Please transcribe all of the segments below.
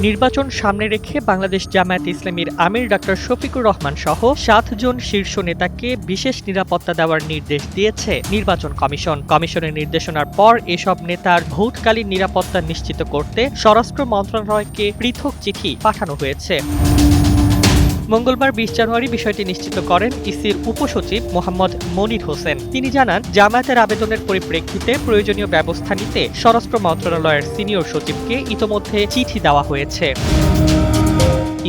নির্বাচন সামনে রেখে বাংলাদেশ জামায়াতে ইসলামীর আমির ডক্টর শফিকুর রহমান সহ ৭ জন শীর্ষ নেতাকে বিশেষ নিরাপত্তা দেওয়ার নির্দেশ দিয়েছে নির্বাচন কমিশন। কমিশনের নির্দেশনার পর এসব নেতার ভোটকালীন নিরাপত্তা নিশ্চিত করতে স্বরাষ্ট্র মন্ত্রণালয়কে পৃথক চিঠি পাঠানো হয়েছে। মঙ্গলবার ২০ জানুয়ারি বিষয়টি নিশ্চিত করেন ইসির উপসচিব মোহাম্মদ মনির হোসেন। তিনি জানান, জামায়াতের আবেদনের পরিপ্রেক্ষিতে প্রয়োজনীয় ব্যবস্থা নিতে স্বরাষ্ট্র মন্ত্রণালয়ের সিনিয়র সচিবকে ইতোমধ্যে চিঠি দেওয়া হয়েছে।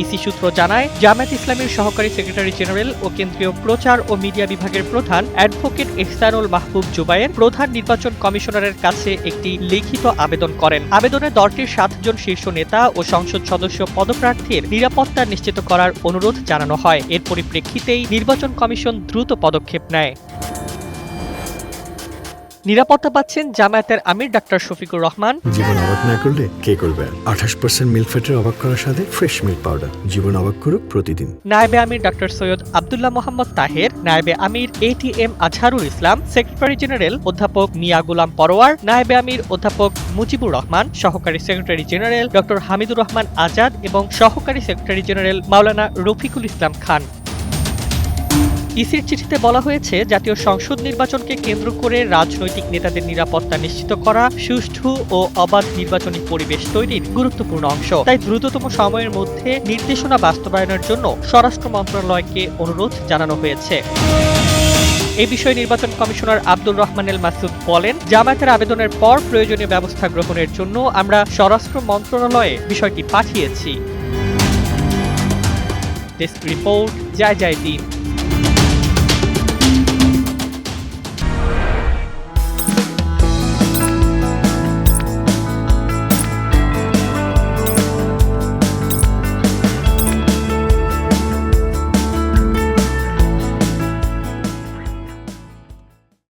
ইসি সূত্র জানায়, জামায়াত ইসলামীর সহকারী সেক্রেটারি জেনারেল ও কেন্দ্রীয় প্রচার ও মিডিয়া বিভাগের প্রধান অ্যাডভোকেট ইহসানুল মাহবুব জুবায়ের প্রধান নির্বাচন কমিশনারের কাছে একটি লিখিত আবেদন করেন। আবেদনে দলটির ৭ জন শীর্ষ নেতা ও সংসদ সদস্য পদপ্রার্থীর নিরাপত্তা নিশ্চিত করার অনুরোধ জানানো হয়। এর পরিপ্রেক্ষিতেই নির্বাচন কমিশন দ্রুত পদক্ষেপ নেয়। নিরাপত্তা পাচ্ছেন জামায়াতের আমির ডক্টর শফিকুর রহমান। জীবন অবাক না করলে কে করবে? 28% মিল্ক ফ্যাটের অবাক করার সাথে ফ্রেশ মিল্ক পাউডার। জীবন অবাক করুক প্রতিদিন। নায়েবে আমির ডক্টর সৈয়দ আব্দুল্লাহ মোহাম্মদ তাহের, নায়েবে আমির ATM Azharul Islam, secretary general অধ্যাপক মিয়া গুলাম পরোয়ার, নায়েবে আমির অধ্যাপক মুজিবুর রহমান, সহকারী secretary general doctor Hamidur Rahman Azad এবং সহকারী সেক্রেটারি জেনারেল মাওলানা রফিকুল ইসলাম খান। ইসির চিঠিতে বলা হয়েছে, জাতীয় সংসদ নির্বাচনকে কেন্দ্র করে রাজনৈতিক নেতাদের নিরাপত্তা নিশ্চিত করা সুষ্ঠু ও অবাধ নির্বাচনী পরিবেশ তৈরির গুরুত্বপূর্ণ অংশ। তাই দ্রুততম সময়ের মধ্যে নির্দেশনা বাস্তবায়নের জন্য স্বরাষ্ট্র মন্ত্রণালয়কে অনুরোধ জানানো হয়েছে। এই বিষয়ে নির্বাচন কমিশনার আব্দুর রহমান এল মাসুদ বলেন, জামায়াতের আবেদনের পর প্রয়োজনীয় ব্যবস্থা গ্রহণের জন্য আমরা স্বরাষ্ট্র মন্ত্রণালয়ে বিষয়টি পাঠিয়েছি। ডেস্ক রিপোর্ট, জয় জয় দিন।